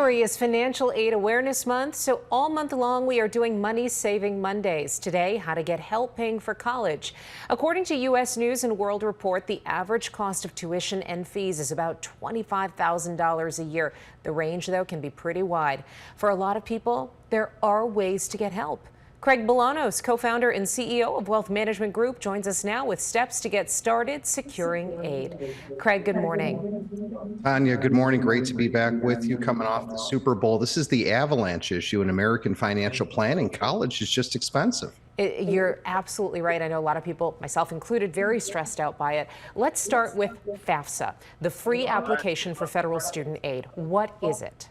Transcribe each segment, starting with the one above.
January is Financial Aid Awareness Month, so all month long we are doing Money Saving Mondays. Today, how to get help paying for college. According to U.S. News and World Report, the average cost of tuition and fees is about $25,000 a year. The range, though, can be pretty wide. For a lot of people, there are ways to get help. Craig Bolanos, co-founder and CEO of Wealth Management Group, joins us now with steps to get started securing aid. Craig, good morning. Tanya, good morning. Great to be back with you coming off the Super Bowl. This is the avalanche issue in American financial planning. College is just expensive. You're absolutely right. I know a lot of people, myself included, very stressed out by it. Let's start with FAFSA, the free application for federal student aid. What is it?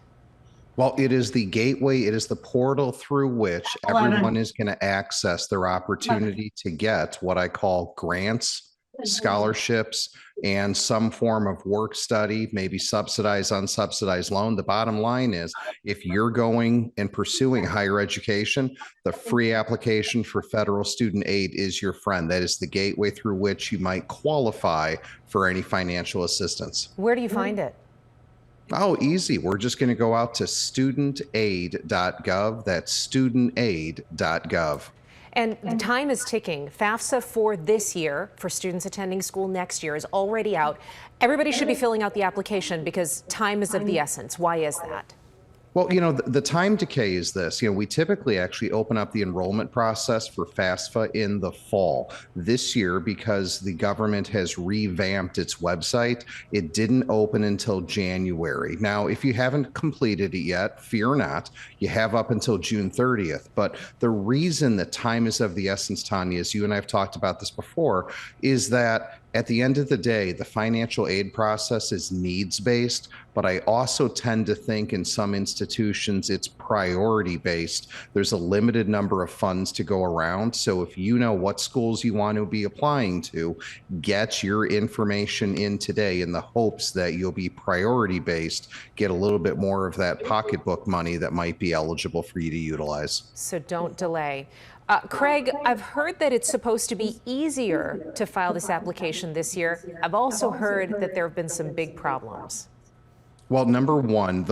Well, it is the gateway, it is the portal through which everyone is going to access their opportunity to get what I call grants, scholarships, and some form of work study, maybe subsidized, unsubsidized loan. The bottom line is, if you're going and pursuing higher education, the free application for federal student aid is your friend. That is the gateway through which you might qualify for any financial assistance. Where do you find it? Oh, easy. We're just going to go out to studentaid.gov. That's studentaid.gov. And the time is ticking. FAFSA for this year, for students attending school next year, is already out. Everybody should be filling out the application because time is of the essence. Why is that? Well, the time decay is this. We typically actually open up the enrollment process for FAFSA in the fall. This year, because the government has revamped its website, it didn't open until January. Now, if you haven't completed it yet, fear not. You have up until June 30th. But the reason that time is of the essence, Tanya, as you and I have talked about this before, is that at the end of the day, the financial aid process is needs-based, but I also tend to think in some institutions it's priority-based. There's a limited number of funds to go around. So if you know what schools you want to be applying to, get your information in today in the hopes that you'll be priority-based, get a little bit more of that pocketbook money that might be eligible for you to utilize. So don't delay. Craig, I've heard that it's supposed to be easier to file this application this year. I've also heard that there have been some big problems. Well, number one,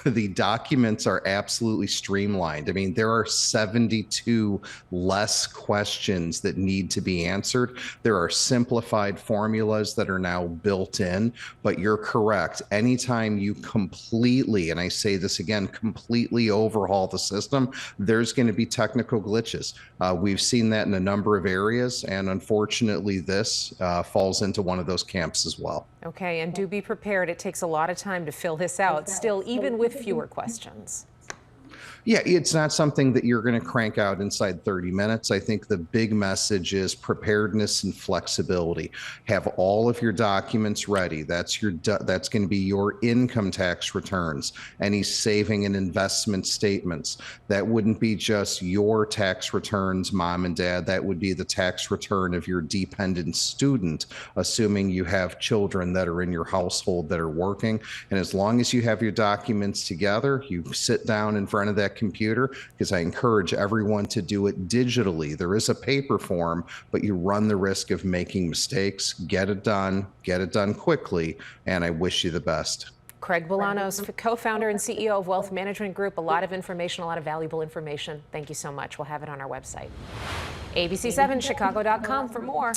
the documents are absolutely streamlined. I mean, there are 72 less questions that need to be answered. There are simplified formulas that are now built in, but you're correct. Anytime you completely, and I say this again, completely overhaul the system, there's going to be technical glitches. We've seen that in a number of areas, and unfortunately, this falls into one of those camps as well. Okay, and do be prepared. It takes a lot of time to fill this out, still, even with fewer questions. Yeah, it's not something that you're going to crank out inside 30 minutes. I think the big message is preparedness and flexibility. Have all of your documents ready. That's going to be your income tax returns, any saving and investment statements. That wouldn't be just your tax returns, mom and dad. That would be the tax return of your dependent student, assuming you have children that are in your household that are working. And as long as you have your documents together, you sit down in front of that computer, because I encourage everyone to do it digitally. There is a paper form, but you run the risk of making mistakes. Get it done quickly, and I wish you the best. Craig Bolanos, co-founder and CEO of Wealth Management Group. A lot of information, a lot of valuable information. Thank you so much. We'll have it on our website. ABC7Chicago.com for more.